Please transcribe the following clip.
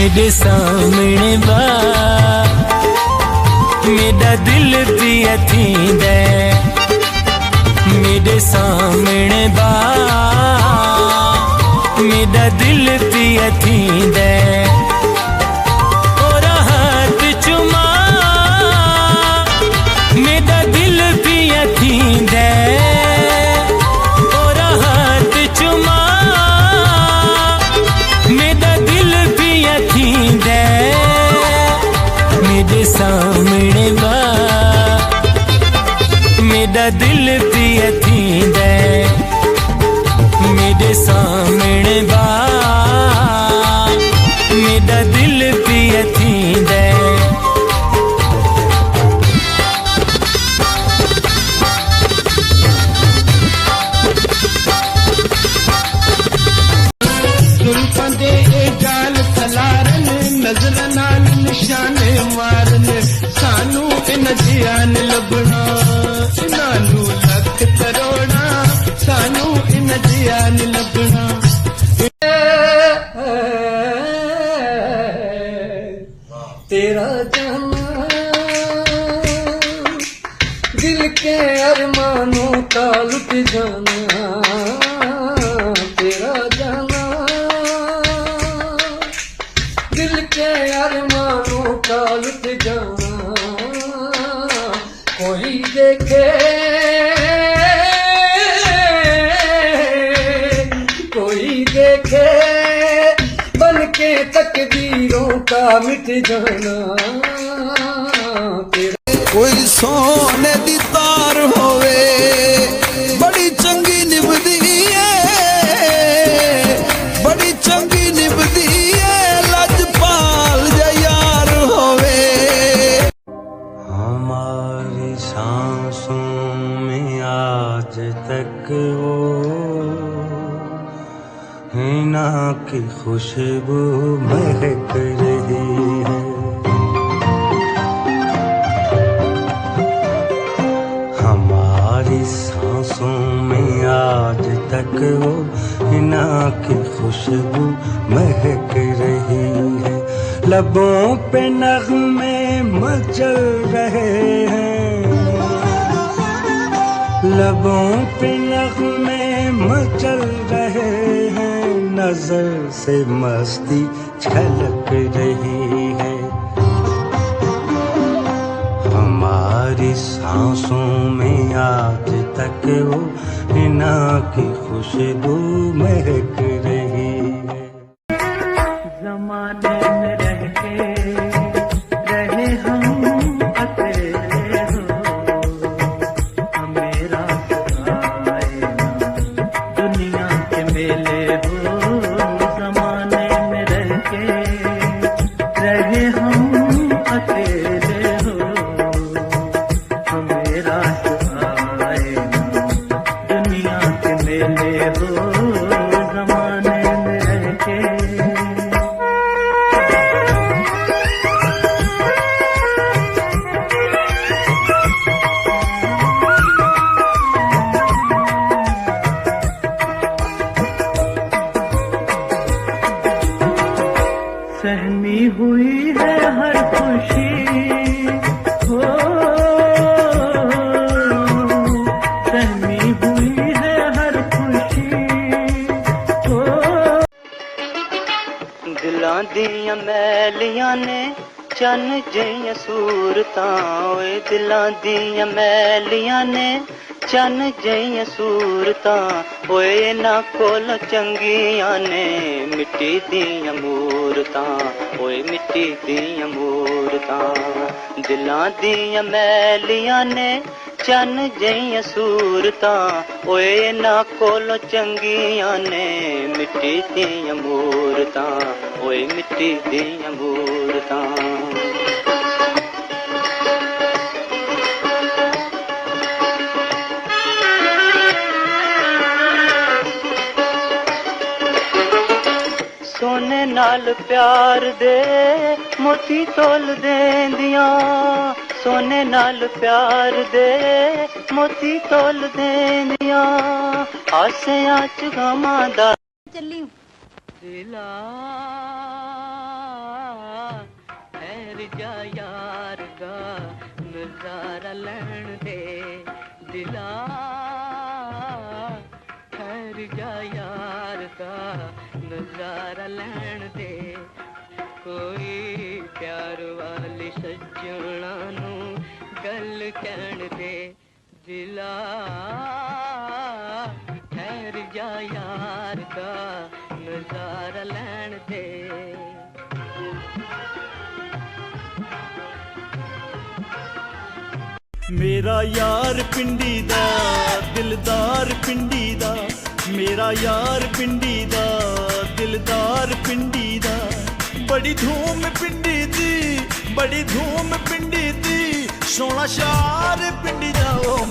मेरे सामने बा मेरा दिल पिया थींदे मेरे सामने बा मेरा दिल पिया थींदे और हाथ चुमा मेरा दिल पिया थींदे और हाथ चुमा मेरा दिल पिया थींदे मेरे सामने बा मेरा दिल पिया थींदे मेरे सामने बा मेरा दिल पिया थींदे जुल्फां दे गाल खलारन नजर नाल निशाने मारन सानू इन जियान लभना इनानू लख करोड़ा सानू इन जियान लभना तेरा जाना दिल के अरमानों का लुट जाना तेरा जाना दिल के अरमानों का लुट जाना कोई देखे कोई देखे बन के तकदीरों का मिट जाना तेरा कोई सोने दी तार होवे बड़ी चंगी निभदी है बड़ी चंगी निभदी है लजपाल जा यार होवे हमारी सांसों में आज तक वो हिना की खुशबू महक रही है हमारी सांसों में आज तक वो हिना की खुशबू महक रही है लबों पे नगमे मचल रहे हैं लबों पे नगमे मचल रहे हैं नजर से मस्ती छलक रही है हमारी सांसों में आज तक वो हिना की खुशबू महक रही है ज़माने में रह के रहे हम अकेले हो हमें रास्ता आए ना दुनिया के मेले हो ज़माने में रह के रहे हम अकेले हो हमें रास्ता आए ना दुनिया के मेले हो ज़माने में रह के सहमी हुई है हर खुशी हो सहमी हुई है हर खुशी हो दिलां दियां मैलियां ने चन जिहियां सूरतां ओए दिलां दियां मैलियां ने चन जिहियां सूरतां ओए इन्हां कोल चंगियां ने मिट्टी दियां मूरतां ओए मिट्टी दियां मूरतां दिलां दियां मैलियां ने चन जिहियां सूरतां ओए इन्हां कोल चंगियां ने मिट्टी दियां मूरतां ओए मिट्टी दियां मूरतां सोने नाल प्यार दे मोती तोल देंदियां सोने नाल प्यार दे मोती तोल देंदियां आसियां च गमां दा चली दिला ठहर जा यार दा नजारा लैण दे दिला ठहर जा यार दा नजारा लैण दे कोई प्यार वाली सज्जणा नू गल कहण दे दिला ठहर जा यार दा नजारा लैण दे मेरा यार पिंडी दा दिलदार पिंडी दा मेरा यार पिंडी दा दिलदार पिंडी दा बड़ी धूम पिंडी दी बड़ी धूम पिंडी दी सोना शार पिंडी दा ओ